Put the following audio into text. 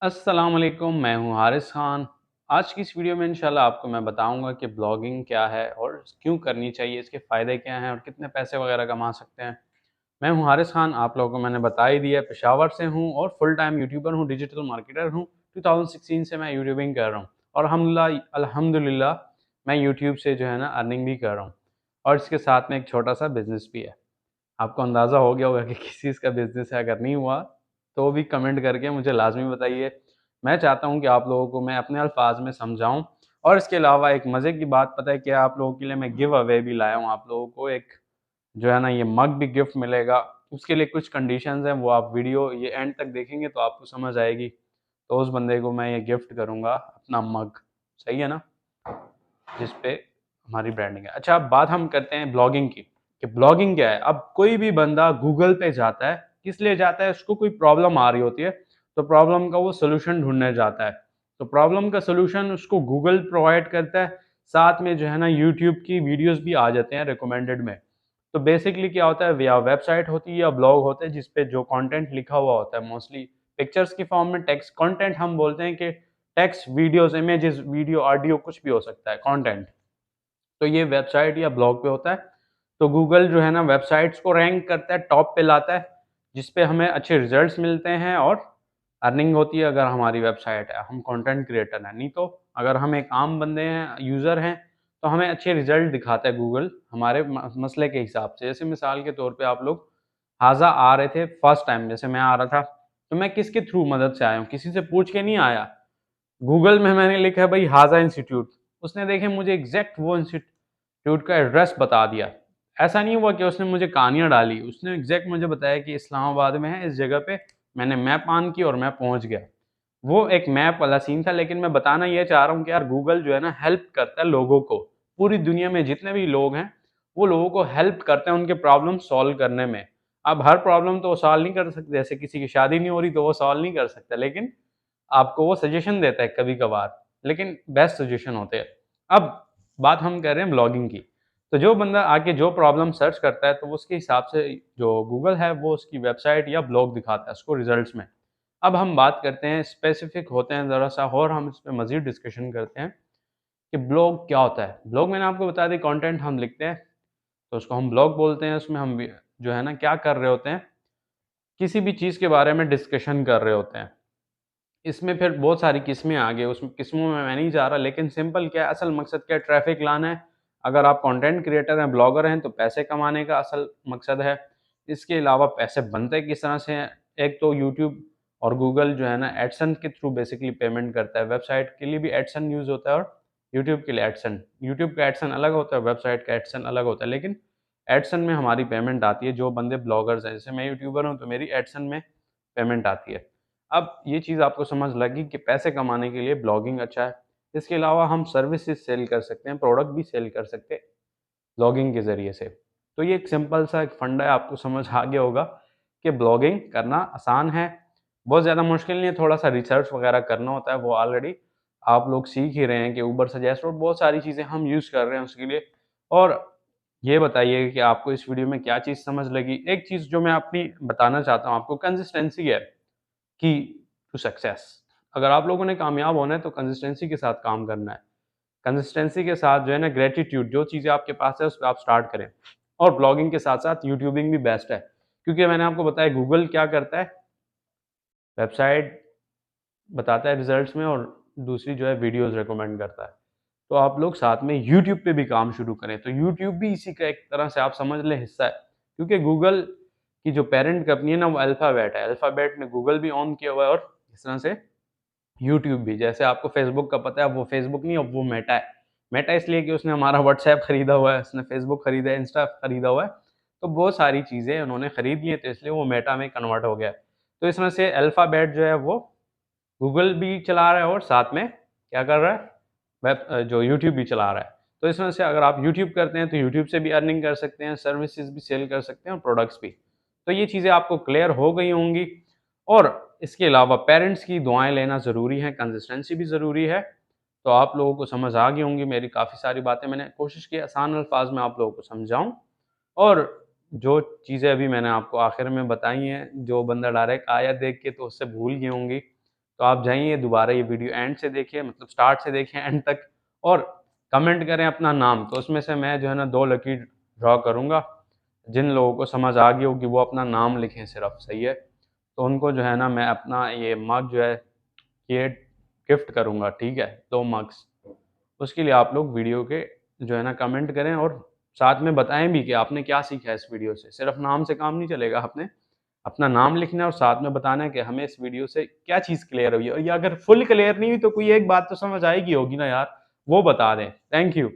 अस्सलाम वालेकुम, मैं हूँ हारिस खान। आज की इस वीडियो में इंशाल्लाह आपको मैं बताऊँगा कि ब्लॉगिंग क्या है और क्यों करनी चाहिए, इसके फ़ायदे क्या हैं और कितने पैसे वगैरह कमा सकते हैं। मैं हूँ हारिस खान, आप लोगों को मैंने बता ही दिया है, पेशावर से हूँ और फुल टाइम यूट्यूबर हूँ, डिजिटल मार्केटर हूँ। 2016 से मैं यूट्यूबिंग कर रहा हूँ और अल्हम्दुलिल्लाह मैं यूट्यूब से जो है ना अर्निंग भी कर रहा हूँ और इसके साथ में एक छोटा-सा बिज़नेस भी है। आपको अंदाज़ा हो गया होगा कि किस चीज़ का बिज़नेस है, अगर नहीं हुआ तो भी कमेंट करके मुझे लाज़मी बताइए। मैं चाहता हूँ कि आप लोगों को मैं अपने अल्फ़ाज़ में समझाऊँ और इसके अलावा एक मज़े की बात पता है क्या, आप लोगों के लिए मैं गिव अवे भी लाया हूँ। आप लोगों को एक जो है ना ये मग भी गिफ्ट मिलेगा। उसके लिए कुछ कंडीशंस हैं, वो आप वीडियो ये एंड तक देखेंगे तो आपको समझ आएगी। तो उस बंदे को मैं ये गिफ्ट करूँगा अपना मग, सही है ना? जिस पे हमारी ब्रांडिंग है। अच्छा, अब बात हम करते हैं ब्लॉगिंग की, कि ब्लॉगिंग क्या है? अब कोई भी बंदा गूगल पे जाता है, किस लिए जाता है? उसको कोई प्रॉब्लम आ रही होती है, तो प्रॉब्लम का वो सॉल्यूशन ढूँढने जाता है। तो प्रॉब्लम का सॉल्यूशन उसको गूगल प्रोवाइड करता है, साथ में जो है ना यूट्यूब की वीडियोज़ भी आ जाते हैं रिकमेंडेड में। तो बेसिकली क्या होता है, या वेबसाइट होती है या ब्लॉग होते हैं जिस पे जो कंटेंट लिखा हुआ होता है, मोस्टली पिक्चर्स की फॉर्म में टेक्स्ट कंटेंट हम बोलते हैं कि text, videos, images, video, audio कुछ भी हो सकता है कंटेंट। तो ये वेबसाइट या ब्लॉग पे होता है। तो गूगल जो है ना वेबसाइट्स को रैंक करता है, टॉप पे लाता है, जिस पे हमें अच्छे रिजल्ट्स मिलते हैं और अर्निंग होती है अगर हमारी वेबसाइट है, हम कंटेंट क्रिएटर हैं। नहीं तो अगर हम एक आम बंदे हैं, यूज़र हैं, तो हमें अच्छे रिजल्ट दिखाता है गूगल हमारे मसले के हिसाब से। जैसे मिसाल के तौर पे आप लोग हाज़ा आ रहे थे फर्स्ट टाइम, जैसे मैं आ रहा था, तो मैं किसके थ्रू मदद से आया हूँ? किसी से पूछ के नहीं आया। गूगल में मैंने लिखा है भाई हाज़ा इंस्टीट्यूट, उसने देखे मुझे एग्ज़ैक्ट वो इंस्टीट्यूट का एड्रेस बता दिया। ऐसा नहीं हुआ कि उसने मुझे कहानियाँ डाली, उसने एग्ज़ैक्ट मुझे बताया कि इस्लामाबाद में है, इस जगह पे। मैंने मैप ऑन की और मैं पहुँच गया। वो एक मैप वाला सीन था, लेकिन मैं बताना ये चाह रहा हूँ कि यार गूगल जो है ना हेल्प करता है लोगों को। पूरी दुनिया में जितने भी लोग हैं, वो लोगों को हेल्प करते हैं उनके प्रॉब्लम सॉल्व करने में। अब हर प्रॉब्लम तो वो सॉल्व नहीं कर सकते, जैसे किसी की शादी नहीं हो रही तो वो सॉल्व नहीं कर सकता, लेकिन आपको वो सजेशन देता है कभी-कभार, लेकिन बेस्ट सजेशन होते हैं। अब बात हम कर रहे हैं ब्लॉगिंग की। तो जो बंदा आके जो प्रॉब्लम सर्च करता है, तो वो उसके हिसाब से जो गूगल है, वो उसकी वेबसाइट या ब्लॉग दिखाता है उसको रिज़ल्ट्स में। अब हम बात करते हैं, स्पेसिफिक होते हैं ज़रा-सा और हम इस पे मज़ीद डिस्कशन करते हैं कि ब्लॉग क्या होता है। ब्लॉग मैंने आपको बता दी, कंटेंट हम लिखते हैं, तो उसको हम ब्लॉग बोलते हैं। उसमें हम जो है ना क्या कर रहे होते हैं, किसी भी चीज़ के बारे में डिस्कशन कर रहे होते हैं। इसमें फिर बहुत सारी किस्में आ गई, उसमें किस्मों में मैं नहीं जा रहा, लेकिन सिंपल क्या है, असल मकसद क्या है, ट्रैफ़िक लाना है। अगर आप कंटेंट क्रिएटर हैं, ब्लॉगर हैं, तो पैसे कमाने का असल मकसद है। इसके अलावा पैसे बनते किस तरह से हैं, एक तो यूट्यूब और गूगल जो है ना एडसेंस के थ्रू बेसिकली पेमेंट करता है। वेबसाइट के लिए भी एडसेंस यूज़ होता है और यूट्यूब के लिए एडसेंस। यूट्यूब का एडसेंस अलग होता है, वेबसाइट का एडसेंस अलग होता है, लेकिन एडसेंस में हमारी पेमेंट आती है। जो बंदे ब्लॉगर्स हैं, जैसे मैं यूट्यूबर हूँ, तो मेरी एडसेंस में पेमेंट आती है। अब ये चीज़ आपको समझ लगी कि पैसे कमाने के लिए ब्लॉगिंग अच्छा है। इसके अलावा हम सर्विसेज़ सेल कर सकते हैं, प्रोडक्ट भी सेल कर सकते हैं ब्लॉगिंग के ज़रिए से। तो ये एक सिंपल सा एक फंडा है, आपको समझ आ गया होगा कि ब्लॉगिंग करना आसान है, बहुत ज़्यादा मुश्किल नहीं है, थोड़ा-सा रिसर्च वगैरह करना होता है, वो ऑलरेडी आप लोग सीख ही रहे हैं कि उबर सजेस्ट और बहुत सारी चीज़ें हम यूज़ कर रहे हैं उसके लिए। और ये बताइए कि आपको इस वीडियो में क्या चीज़ समझ लगी? एक चीज़ जो मैं अपनी बताना चाहता हूँ आपको, कंसिस्टेंसी है की टू सक्सेस। अगर आप लोगों ने कामयाब होना है तो कंसिस्टेंसी के साथ काम करना है। कंसिस्टेंसी के साथ जो है ना ग्रैटिट्यूड, जो चीज़ें आपके पास है उस पे आप स्टार्ट करें। और ब्लॉगिंग के साथ-साथ यूट्यूबिंग भी बेस्ट है। क्योंकि मैंने आपको बताया गूगल क्या करता है, वेबसाइट बताता है रिज़ल्ट्स में और दूसरी जो है वीडियोज़ रिकमेंड करता है। तो आप लोग साथ में यूट्यूब पे भी काम शुरू करें। तो यूट्यूब भी इसी का एक तरह से आप समझ लें हिस्सा है। क्योंकि गूगल की जो पैरेंट कंपनी है ना वो अल्फ़ाबेट है। अल्फ़ाबेट ने गूगल भी ओन किया हुआ है और इस तरह से यूट्यूब भी। जैसे आपको फ़ेसबुक का पता है, अब वो फ़ेसबुक नहीं, अब वो मेटा है। मेटा इसलिए कि उसने हमारा व्हाट्सऐप खरीदा हुआ है, उसने फ़ेसबुक खरीदा है, इंस्टा खरीदा हुआ है। तो बहुत सारी चीज़ें उन्होंने खरीद ली हैं, तो इसलिए वो मेटा में कन्वर्ट हो गया है। तो इस तरह से अल्फ़ाबेट जो है वो गूगल भी चला रहा है और साथ में क्या कर रहा है, जो यूट्यूब भी चला रहा है। तो इस वजह से अगर आप यूट्यूब करते हैं तो यूट्यूब से भी अर्निंग कर सकते हैं, सर्विसेज़ भी सेल कर सकते हैं और प्रोडक्ट्स भी। तो ये चीज़ें आपको क्लियर हो गई होंगी और इसके अलावा पेरेंट्स की दुआएँ लेना ज़रूरी है, कंसिस्टेंसी भी ज़रूरी है। तो आप लोगों को समझ आ गई होंगी मेरी काफ़ी सारी बातें, मैंने कोशिश की आसान अल्फाज में आप लोगों को समझाऊँ। और जो चीज़ें अभी मैंने आपको आखिर में बताई हैं, जो बंदा डायरेक्ट आया देख के तो उससे भूल गई होंगी, तो आप जाइए दोबारा ये वीडियो एंड से देखिए, मतलब स्टार्ट से देखिए एंड तक, और कमेंट करें अपना नाम। तो उसमें से मैं जो है ना 2 लकी ड्रॉ करूँगा। जिन लोगों को समझ आ गई होगी वो अपना नाम लिखें सिर्फ, सही है? तो उनको जो है ना मैं अपना ये मग जो है ये गिफ्ट करूँगा, ठीक है? 2 मग्स। उसके लिए आप लोग वीडियो के जो है ना कमेंट करें और साथ में बताएँ भी कि आपने क्या सीखा है इस वीडियो से। सिर्फ नाम से काम नहीं चलेगा, आपने अपना नाम लिखना है और साथ में बताना है कि हमें इस वीडियो से क्या चीज़ क्लियर हुई है, या अगर फुल क्लियर नहीं हुई तो कोई एक बात तो समझ आएगी होगी ना यार, वो बता दें। Thank you.